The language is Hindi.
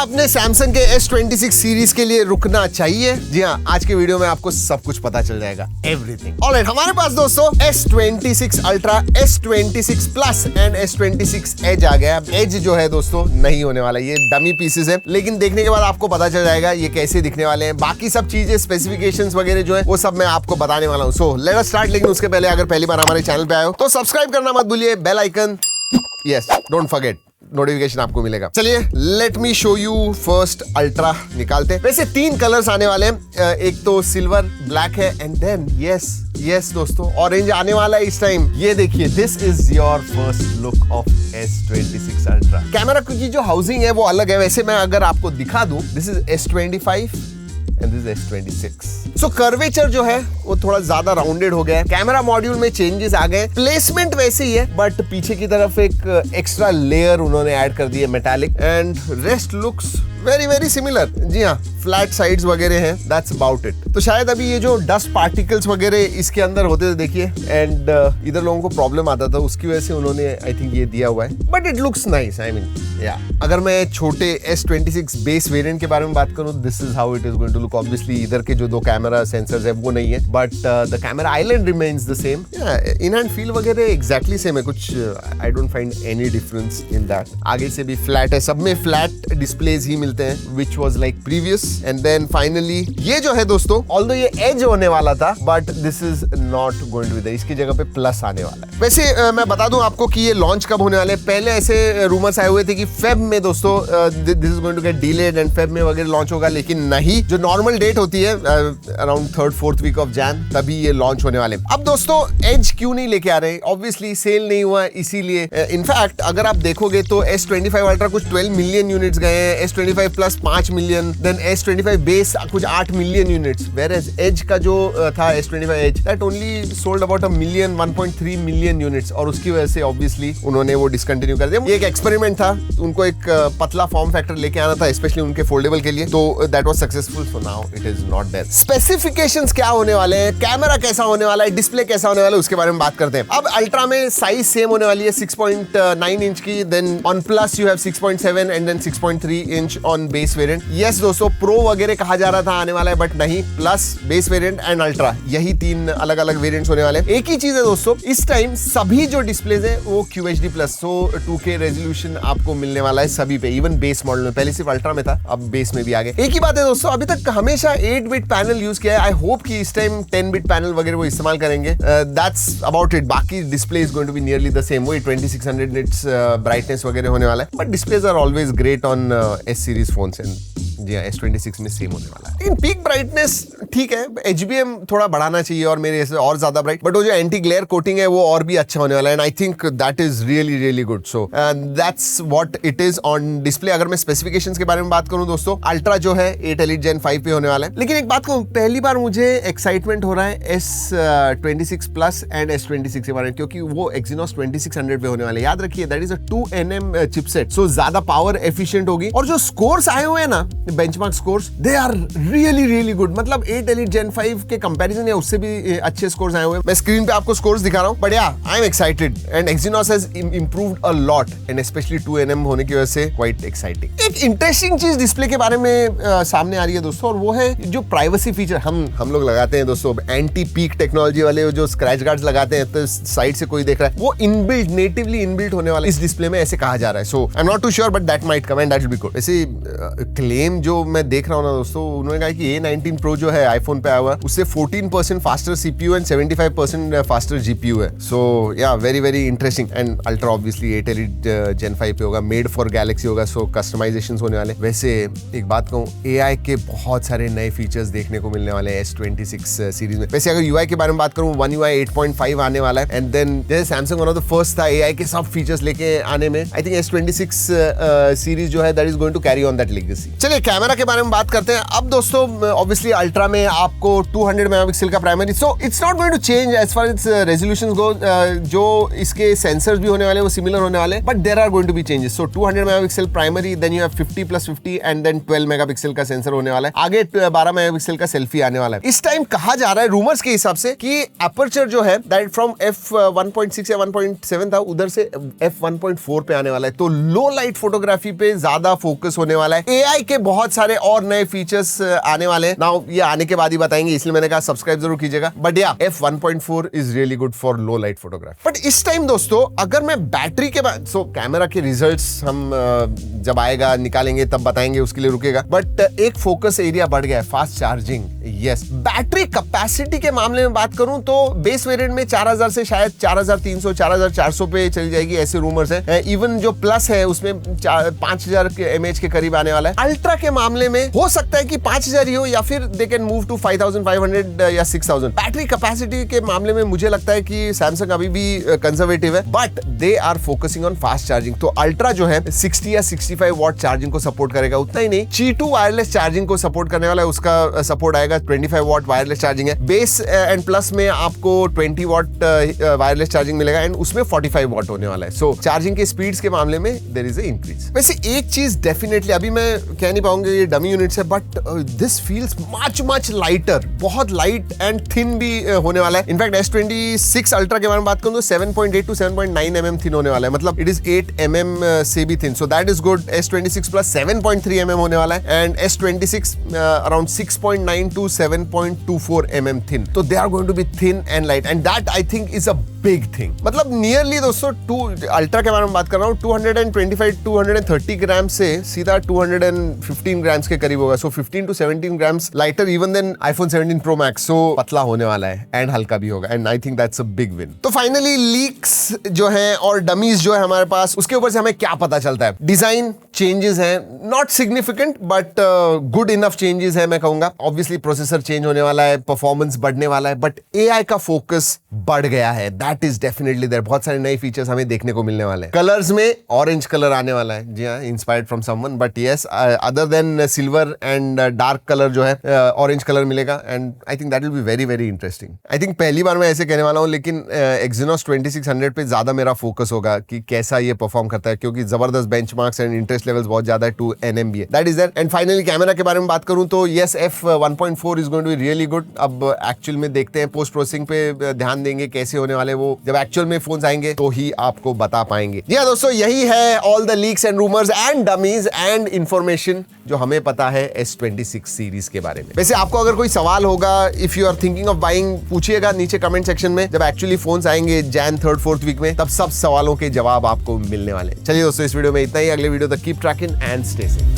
अपने सैमसंग के S26 सीरीज के लिए रुकना चाहिए? जी हाँ, आज के वीडियो में आपको सब कुछ पता चल जाएगा, एवरीथिंग। ऑलराइट, हमारे पास दोस्तों S26 ultra, S26 plus and S26 edge आ गया। एज जो है दोस्तों नहीं होने वाला, ये डमी पीसेस है, लेकिन देखने के बाद आपको पता चल जाएगा ये कैसे दिखने वाले हैं। बाकी सब चीजें, स्पेसिफिकेशंस वगैरह जो है वो सब मैं आपको बताने वाला हूँ। So let us start. लेकिन उसके पहले अगर पहली बार हमारे चैनल पे आए हो तो सब्सक्राइब करना मत भूलिए, bell icon, yes, don't forget, notification आपको मिलेगा। चलिए let me show you first ultra निकालते हैं। वैसे 3 कलर्स आने वाले हैं, एक तो सिल्वर ब्लैक है एंड देन यस दोस्तों ऑरेंज आने वाला है इस टाइम। ये देखिए, this is your first look of S26 ultra. Camera की जो हाउसिंग है वो अलग है। वैसे मैं अगर आपको दिखा दूं, this is S25 and this is S26। So curvature जो है वो थोड़ा ज्यादा राउंडेड हो गया है। कैमरा मॉड्यूल में चेंजेस आ गए, प्लेसमेंट वैसे ही है बट पीछे की तरफ एक एक्स्ट्रा लेयर उन्होंने ऐड कर दी है metallic, and rest looks very very similar. जी हाँ, फ्लैट साइड्स वगैरह हैं, दैट्स अबाउट इट। तो शायद अभी ये जो डस्ट पार्टिकल्स वगैरह इसके अंदर होते थे देखिए, एंड इधर लोगों को प्रॉब्लम आता था, उसकी वजह से उन्होंने आई थिंक ये दिया हुआ है, but it looks nice. I mean या अगर मैं छोटे S26 बेस वेरिएंट के बारे में बात करूं, this is how it is going to look. Obviously इधर के जो 2 कैमरा सेंसर्स है वो नहीं है, but the camera island remains the same. In hand feel वगैरह एग्जैक्टली सेम है, कुछ I don't find any difference in that. आगे से भी फ्लैट है, सब में फ्लैट डिस्प्लेज ही मिलते हैं, which was like previous, and then finally ये जो है दोस्तों, although ये एज होने वाला था, but this is not going to be there, इसकी जगह पे प्लस आने वाला है। वैसे मैं बता दूं आपको कि ये लॉन्च कब होने वाले हैं। पहले ऐसे रूमर्स आए हुए थे कि फेब में दोस्तों this is going to get delayed and Feb में वगैरह लॉन्च होगा, लेकिन नहीं, जो नॉर्मल डेट होती है around 3rd-4th week of Jain, तभी ये लॉन्च होने वाले। अब दोस्तों एज क्यों नहीं लेके आ रहे? ऑब्वियसली सेल नहीं हुआ इसीलिए। इनफैक्ट अगर आप देखोगे तो S25 अल्ट्रा कुछ 12 मिलियन यूनिट्स गए हैं, S25 plus 5 million, then S25 base कुछ 8 मिलियन यूनिट्स, वेयरएज एज का जो था S25 edge, that only sold about 1.3 million units, और उसकी वजह से ऑब्वियसली उन्होंने वो डिसकंटिन्यू कर दिया। ये एक एक्सपेरिमेंट था, उनको एक पतला फॉर्म फैक्टर लेके आना था स्पेशली उनके फोल्डेबल के लिए, तो that was successful, so now it is not there. Specifications क्या होने वाले हैं, कैमरा कैसा होने वाला है, डिस्प्ले कैसा होने वाला है, उसके बारे में बात करते हैं। अब अल्ट्रा में साइज सेम होने वाली है, 6.9 इंच की, then on plus you have 6.7 and then 6.3 inch on base variant. Yes दोस्तों, प्रो वगैरह कहा जा रहा था आने वाला है, बट नहीं, plus, base variant and ultra, यही 3 अलग अलग वेरिएंट्स होने वाले हैं। एक ही चीज है दोस्तों, इस टाइम सभी जो डिस्प्लेज है वो QHD प्लस, सो 2K रेजोल्यूशन आपको मिलने वाला है सभी पे, इवन बेस मॉडल में। पहले सिर्फ अल्ट्रा में था, अब बेस में भी आ गए। एक ही बात है दोस्तों, अभी तक हमेशा 8 बिट पैनल यूज किया है, आई होप कि इस टाइम 10 बिट पैनल वगैरह वो इस्तेमाल करेंगे। That's about it. बाकी display is going to be nearly the same, वही 2600 निट्स ब्राइटनेस वगैरह होने वाला है, but displays are always great on S series phones, and जी हाँ, S26 में सेम होने वाला है। लेकिन पीक ब्राइटनेस ठीक है, HBM थोड़ा बढ़ाना चाहिए और मेरे से और ज्यादा ब्राइट, बट वो जो एंटी ग्लेयर कोटिंग है वो और भी अच्छा होने वाला है, and I think that is really really good. So that's what it is on display. अगर मैं स्पेसिफिकेशंस के बारे में बात करूं दोस्तों, अल्ट्रा जो है 8 Elite Gen 5 पे होने वाला है। लेकिन एक बात कहूं, पहली बार मुझे एक्साइटमेंट हो रहा है S26 प्लस एंड S26 के बारे में, क्योंकि वो Exynos 2600 पे होने वाले। याद रखिए, that is a 2nm chipset, so ज्यादा पावर एफिशिएंट होगी, और जो स्कोर्स आए हुए हैं ना, benchmark scores, they are really really good. मतलब 8 Elite Gen 5 के कंपैरिजन या उससे भी अच्छे स्कोर्स आए हुए हैं। मैं स्क्रीन पे आपको स्कोर्स दिखा रहा हूं, बट या I am excited, and Exynos has improved a lot, and specially 2nm होने की वजह से क्वाइट एक्साइटिंग। एक इंटरेस्टिंग चीज डिस्प्ले के बारे में सामने आ रही है दोस्तों, और वो है जो प्राइवेसी फीचर हम लोग लगाते हैं दोस्तों, एंटी पीक टेक्नोलॉजी वाले जो स्क्रैच गार्ड्स लगाते हैं, तो साइड से कोई देख रहा है, वो इनबिल्ट, नेटिवली इनबिल्ट होने वाला इस डिस्प्ले में, ऐसे कहा जा रहा है। So I am not too sure, but that might come and that will be good. ऐसे क्लेम जो मैं देख रहा हूं ना दोस्तों, उन्होंने कहा कि A19 Pro जो है आईफोन पे आया हुआ है, उससे 14% faster CPU and 75% faster GPU है। सो या very very interesting, and ultra obviously 8 Elite Gen 5 पे होगा, मेड फॉर गैलेक्सी होगा, सो कस्टमाइजेशंस होने वाले। वैसे एक बात कहूं, AI के बहुत सारे नए फीचर्स देखने को मिलने वाले हैं S26 सीरीज में। वैसे अगर UI के बारे में बात करूं, One UI 8.5 आने वाला है, एंड देन जैसे Samsung one of the first था AI के सब फीचर्स लेके आने में, आई थिंक S26 सीरीज जो है that is going to carry on that legacy. चलिए कैमरा के बारे में बात करते हैं। अब दोस्तों ऑब्वियसली अल्ट्रा में आपको 200 मेगापिक्सल का primary, so it's not going to change as far its resolutions go. जो इसके सेंसर्स भी होने वाले वो सिमिलर होने वाले, but there are going to be changes. So 200 megapixel primary, then you have 50+50 and then 12 megapixel का सेंसर होने वाला है। आगे 12 मेगापिक्सल का सेल्फी आने वाला है। इस टाइम कहा जा रहा है रूमर्स के हिसाब से कि अपर्चर जो है दैट फ्रॉम f1.6 या 1.7 था, उधर से f1.4 पे आने वाला है। तो लो लाइट फोटोग्राफी पे ज्यादा फोकस होने वाला है। एआई के बहुत सारे और नए फीचर्स आने वाले हैं। नाउ ये आने के बाद ही बताएंगे, इसलिए मैंने कहा सब्सक्राइब जरूर कीजिएगा। बट या f1.4 is really good for low light photography. But इस टाइम दोस्तों अगर मैं बैटरी के बाद, सो कैमरा के रिजल्ट्स हम जब आएगा निकालेंगे तब बताएंगे, उसके लिए रुकेगा। बट एक फोकस एरिया बढ़ गया है, fast charging. Yes, battery capacity के मामले में बात करूं तो बेस वेरिएंट में 4000 से शायद 4300 4400 पे चली जाएगी, ऐसे रूमर्स हैं। इवन जो प्लस है उसमें 5000 के mAh के करीब आने वाला है। अल्ट्रा के मामले में हो सकता है कि 5000 ही हो या फिर दे कैन मूव टू 5500 या 6000। बैटरी कैपेसिटी के मामले में मुझे लगता है कि सैमसंग अभी भी कंजर्वेटिव है, but they are focusing on fast charging. तो अल्ट्रा जो है 60 या 65 वॉट चार्जिंग को सपोर्ट करेगा। उतना ही नहीं, Qi2 वायरलेस चार्जिंग को सपोर्ट करने वाला है, उसका सपोर्ट आएगा। 25 वॉट वायरलेस चार्जिंग है। बेस एंड प्लस में आपको 20 वॉट वायरलेस चार्जिंग मिलेगा एंड उसमें 45 वॉट होने वाला है। सो चार्जिंग के स्पीड्स के मामले में देयर इज अ इंक्रीज। वैसे एक चीज डेफिनेटली अभी मैं कह नहीं पाऊंगा, ये डमी यूनिट्स है, but this feels much lighter, बहुत लाइट एंड थिन भी होने वाला है। इनफैक्ट S26 अल्ट्रा के बारे में बात करूं तो 7.8 to 7.9 mm थिन होने वाला है, मतलब इट इज 8 mm से भी thin, so that is good. S26 plus 7.3 mm होने वाला है and S26 around 6.9 to 7.24 mm thin. तो they are going to be thin and light and that I think is a big thing. मतलब नियरली दोस्तों अल्ट्रा के बारे में बात कर रहा हूँ, 225-230 ग्राम से सीधा 215 ग्राम्स के करीब होगा। So 15 to 17 grams lighter even then iPhone 17 Pro Max। So पतला होने वाला है एंड हल्का भी होगा and I think that's a big win. तो फाइनली लीक्स जो है और डमीज जो है हमारे पास, उसके ऊपर से हमें क्या पता चलता है? डिजाइन चेंजेस हैं, not significant but good enough changes है मैं कहूंगा। ऑब्वियसली प्रोसेसर चेंज होने वाला है, परफॉर्मेंस बढ़ने वाला है, बट एआई का फोकस बढ़ गया है। That is definitely there. बहुत सारे नए फीचर्स हमें देखने को मिलने वाले हैं। कलर्स में ऑरेंज कलर आने वाला है, जी हाँ, inspired from someone, but yes other than silver and dark colour जो है ऑरेंज कलर मिलेगा and I think that will be very very interesting. I think पहली बार मैं ऐसे कहने वाला हूँ, लेकिन Exynos 2600 पे ज्यादा मेरा फोकस होगा कि कैसा ये परफॉर्म करता है, क्योंकि जबरदस्त बेंचमार्क्स एंड इंटरेस्ट लेवल्स बहुत ज्यादा है। 2 nMBA that is there. And finally camera के बारे में बात करूं तो yes, f1.4 is going to be really good. अब एक्चुअल में देखते हैं, पोस्ट प्रोसेसिंग पे ध्यान देंगे कैसे होने वाले वो, जब एक्चुअल में फोन्स आएंगे तो ही आपको बता पाएंगे। जी हाँ दोस्तों, यही है all the leaks and rumours and dummies and information जो हमें पता है S26 सीरीज के बारे में। वैसे आपको अगर कोई सवाल होगा, if you are thinking of buying, पूछिएगा नीचे कमेंट सेक्शन में। जब एक्चुअली फोन्स आएंगे Jan 3rd 4th वीक में, तब सब सवालों के जवाब आपको मिलने वाले। चलिए दोस्तों, इस वीडियो में इतना ही। अगले वीडियो तक keep trekking and stay safe.